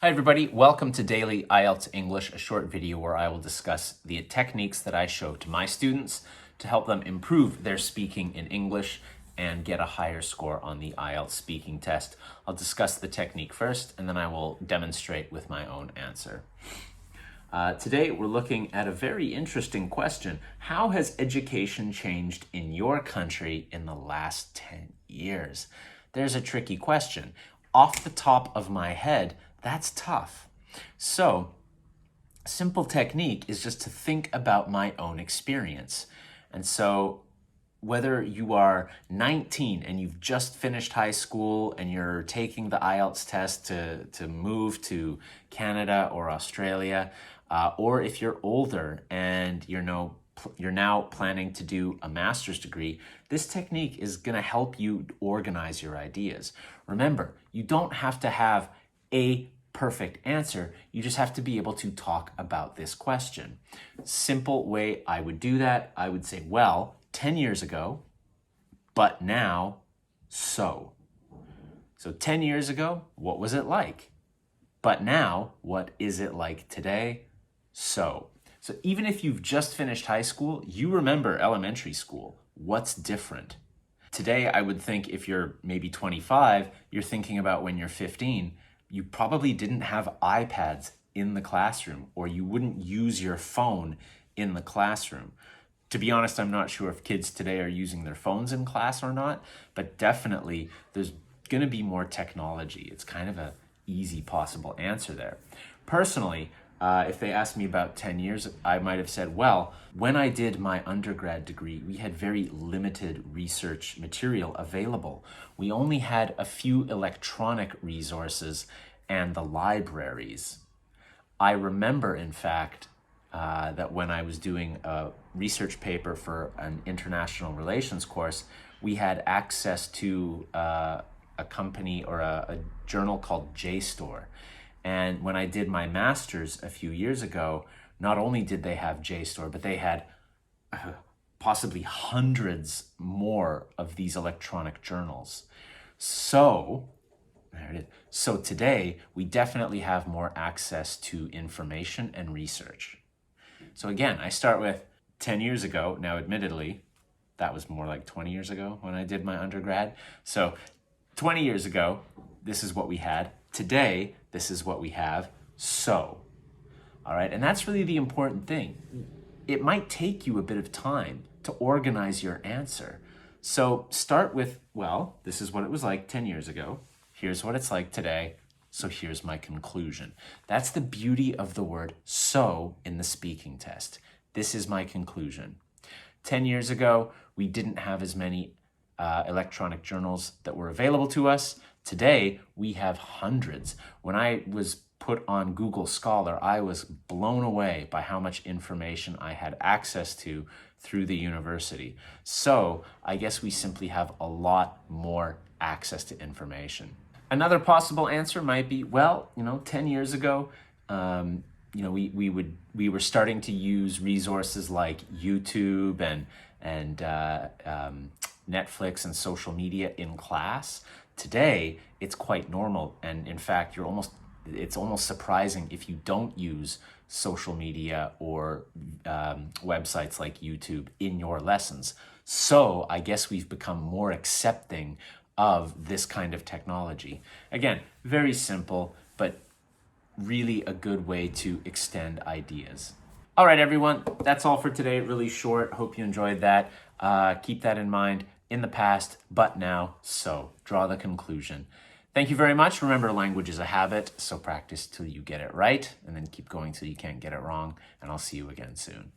Hi everybody, welcome to Daily IELTS English, a short video where I will discuss the techniques that I show to my students to help them improve their speaking in English and get a higher score on the IELTS speaking test. I'll discuss the technique first and then I will demonstrate with my own answer. Today we're looking at a very interesting question. How has education changed in your country in the last 10 years? There's a tricky question. Off the top of my head, that's tough. So, simple technique is just to think about my own experience. And so, whether you are 19 and you've just finished high school and you're taking the IELTS test to move to Canada or Australia, or if you're older and you're now planning to do a master's degree, this technique is going to help you organize your ideas. Remember, you don't have to have a perfect answer. You just have to be able to talk about this question. Simple way I would do that, I would say, well, 10 years ago, but now, so. So 10 years ago, what was it like? But now, what is it like today? So even if you've just finished high school, you remember elementary school. What's different? Today, I would think if you're maybe 25, you're thinking about when you're 15, you probably didn't have iPads in the classroom, or you wouldn't use your phone in the classroom. To be honest, I'm not sure if kids today are using their phones in class or not, but definitely there's going to be more technology. It's kind of an easy possible answer there. Personally, if they asked me about 10 years, I might have said, well, when I did my undergrad degree, we had very limited research material available. We only had a few electronic resources and the libraries. I remember, in fact, that when I was doing a research paper for an international relations course, we had access to a company or a journal called JSTOR. And when I did my master's a few years ago, not only did they have JSTOR, but they had possibly hundreds more of these electronic journals. So, there it is. So today, we definitely have more access to information and research. So again, I start with 10 years ago. Now, admittedly, that was more like 20 years ago when I did my undergrad. So 20 years ago, this is what we had. Today, this is what we have. So, all right, and that's really the important thing. It might take you a bit of time to organize your answer. So start with, well, this is what it was like 10 years ago. Here's what it's like today. So here's my conclusion. That's the beauty of the word so in the speaking test. This is my conclusion. 10 years ago, we didn't have as many electronic journals that were available to us. Today, we have hundreds. When I was put on Google Scholar, I was blown away by how much information I had access to through the university. So I guess we simply have a lot more access to information. Another possible answer might be, well, 10 years ago, we were starting to use resources like YouTube and Netflix and social media in class. Today, it's quite normal, and in fact, it's almost surprising if you don't use social media or websites like YouTube in your lessons. So I guess we've become more accepting of this kind of technology. Again, very simple, but really a good way to extend ideas. All right, everyone, that's all for today. Really short. Hope you enjoyed that. Keep that in mind. In the past, but now, so. Draw the conclusion. Thank you very much. Remember, language is a habit, so practice till you get it right, and then keep going till you can't get it wrong, and I'll see you again soon.